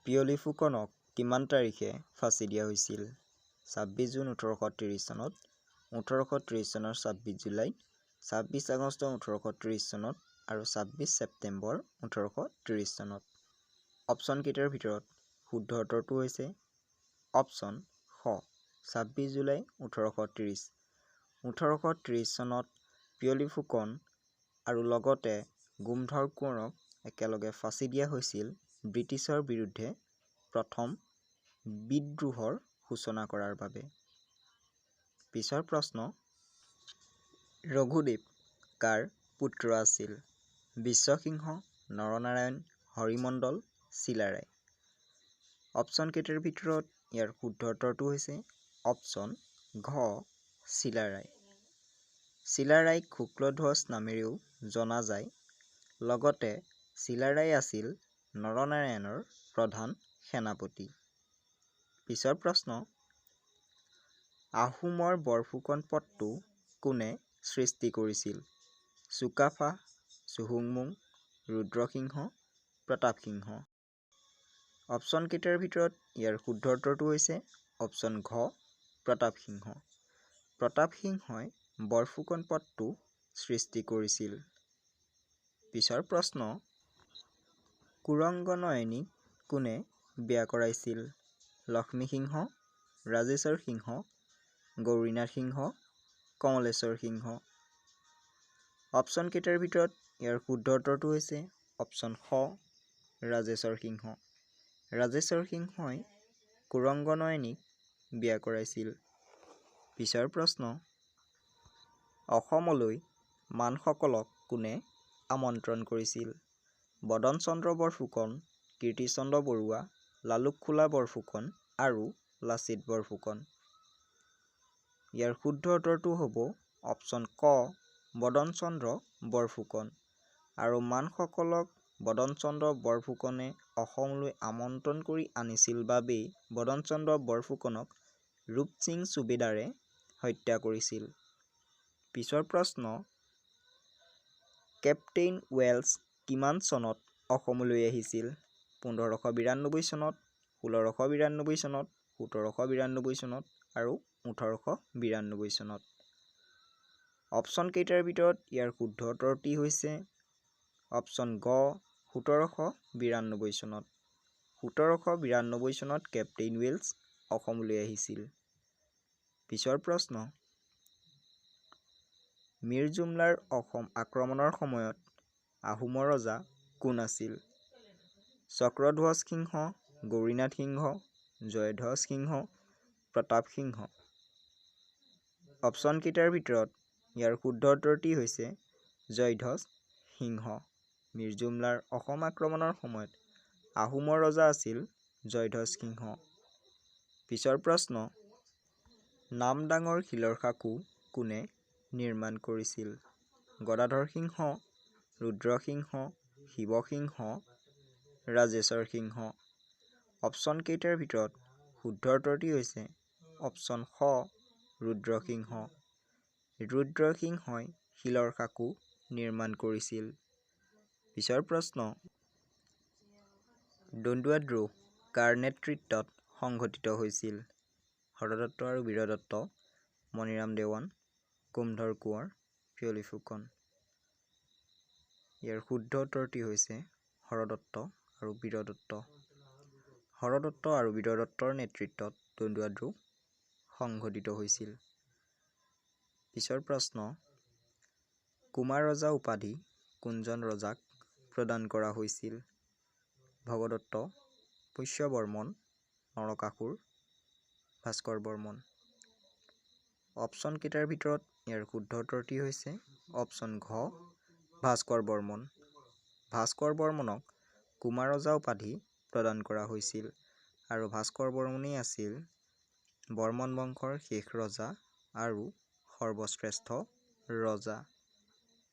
পিয়লি ফুকনক কিমান তাৰিখে ফাঁচি দিয়া হৈছিল? ২৬ জুন ১৮৩০ চনত, ১৮৩০ চনৰ ২৬ জুলাইত, ২৬ আগষ্ট ১৮৩০ চনত আৰু ২৬ ছেপ্টেম্বৰ ১৮৩০ চনত। অপশ্যন কেইটাৰ ভিতৰত শুদ্ধ উত্তৰটো হৈছে অপশ্যন খ ২৬ জুলাই ১৮৩০। ১৮৩০ চনত পিয়লি ফুকন আৰু লগতে গোমধৰ কোঁৱৰক একেলগে ফাঁচি দিয়া হৈছিল ব্ৰিটিছৰ বিৰুদ্ধে প্ৰথম বিদ্ৰোহৰ সূচনা কৰাৰ বাবে। পিছৰ প্ৰশ্ন, ৰঘুদেৱ কাৰ পুত্ৰ আছিল? বিশ্বসিংহ, নৰনাৰায়ণ, হৰিমণ্ডল, চিলাৰায়। অপশ্যন কেইটাৰ ভিতৰত ইয়াৰ শুদ্ধ উত্তৰটো হৈছে অপশ্যন ঘ চিলাৰায়। চিলাৰায়ক শুক্লধ্বজ নামেৰেও জনা যায়। লগতে চিলাৰায় আছিল নৰনাৰায়ণৰ প্ৰধান সেনাপতি। পিছৰ প্ৰশ্ন, আহোমৰ বৰফুকন পদটো কোনে সৃষ্টি কৰিছিল? চুকাফা, চুহুংমুং, ৰুদ্ৰসিংহ, প্ৰতাপসিংহ। অপশ্যন কেইটাৰ ভিতৰত ইয়াৰ শুদ্ধ উত্তৰটো হৈছে অপশ্যন ঘ প্ৰতাপসিংহ। প্ৰতাপসিংহই বৰফুকন পদটো সৃষ্টি কৰিছিল। পিছৰ প্ৰশ্ন, কুৰংগনয়নীক কোনে বিয়া কৰাইছিল? লক্ষ্মীসিংহ, ৰাজেশ্বৰ সিংহ, গৌৰীনাথ সিংহ, কমলেশ্বৰ সিংহ। অপশ্যন কেইটাৰ ভিতৰত ইয়াৰ শুদ্ধ উত্তৰটো হৈছে অপশ্যন খ ৰাজেশ্বৰ সিংহ। ৰাজেশ্বৰ সিংহই কুৰংগনয়নীক বিয়া কৰাইছিল। পিছৰ প্ৰশ্ন, অসমলৈ মানসকলক কোনে আমন্ত্ৰণ কৰিছিল? বদন চন্দ্ৰ বৰফুকন, কীৰ্তিচন্দ্ৰ বৰুৱা, লালুকখোলা বৰফুকন আৰু লাচিত বৰফুকন। ইয়াৰ শুদ্ধ উত্তৰটো হ'ব অপশ্যন ক বদন চন্দ্ৰ বৰফুকন। আৰু মানসকলক বদন চন্দ্ৰ বৰফুকনে অসমলৈ আমন্ত্ৰণ কৰি আনিছিল বাবেই বদন চন্দ্ৰ বৰফুকনক ৰূপসিং ছুবেদাৰে হত্যা কৰিছিল। পিছৰ প্ৰশ্ন, কেপ্তেইন ৱেলছ কিমান চনত অসমলৈ আহিছিল? ১৫৯২ চনত, ১৬৯২ চনত, ১৭৯২ চনত আৰু ১৮৯২ চনত। অপশ্যন কেইটাৰ ভিতৰত ইয়াৰ শুদ্ধ উত্তৰটি হৈছে অপশ্যন গ ১৭৯২ চনত। ১৭৯২ চনত কেপ্তেইন ৱেলছ অসমলৈ আহিছিল। পিছৰ প্ৰশ্ন, মীৰ জুমলাৰ অসম আক্ৰমণৰ সময়ত আহোমৰ ৰজা কোন আছিল? চক্ৰধ্বজ সিংহ, গৌৰীনাথ সিংহ, জয়ধ্বজ সিংহ, প্ৰতাপ সিংহ। অপশ্যন কেইটাৰ ভিতৰত ইয়াৰ শুদ্ধ উত্তৰটি হৈছে জয়ধ্বজ সিংহ। মীৰ জুমলাৰ অসম আক্ৰমণৰ সময়ত আহোমৰ ৰজা আছিল জয়ধ্বজ সিংহ। পিছৰ প্ৰশ্ন, নামদাঙৰ শিলৰ সাঁকো কোনে নিৰ্মাণ কৰিছিল? গদাধৰ সিংহ, ৰুদ্ৰসিংহ, শিৱসিংহ, ৰাজেশ্বৰ সিংহ। অপশ্যন কেইটাৰ ভিতৰত শুদ্ধ উত্তৰটি হৈছে অপশ্যন খ ৰুদ্ৰসিংহ। ৰুদ্ৰসিংহই শিলৰ সাঁকো নিৰ্মাণ কৰিছিল। পিছৰ প্ৰশ্ন, দন্দুৱা দ্ৰোহ কাৰ নেতৃত্বত সংঘটিত হৈছিল? হৰদত্ত আৰু বীৰদত্ত, মণিৰাম দেৱান, গোমধৰ কোঁৱৰ, পিয়লি ফুকন। ইয়াৰ শুদ্ধ উত্তৰটি হৈছে হৰদত্ত আৰু বীৰদত্ত। হৰদত্ত আৰু বীৰদত্তৰ নেতৃত্বত দন্দুৱা দ্ৰোহ সংঘটিত হৈছিল। পিছৰ প্ৰশ্ন, কুমাৰ ৰজা উপাধি কোনজন ৰজাক প্ৰদান কৰা হৈছিল? ভগদত্ত, পুষ্য বৰ্মন, নৰকাসুৰ, ভাস্কৰ বৰ্মন। অপশ্যন কেইটাৰ ভিতৰত ইয়াৰ শুদ্ধ উত্তৰটি হৈছে অপশ্যন ঘ ভাস্কৰ বৰ্মন। ভাস্কৰ বৰ্মনক কুমাৰ ৰজা উপাধি প্ৰদান কৰা হৈছিল আৰু ভাস্কৰ বৰ্মনেই আছিল বৰ্মন বংশৰ শেষ ৰজা আৰু সৰ্বশ্ৰেষ্ঠ ৰজা।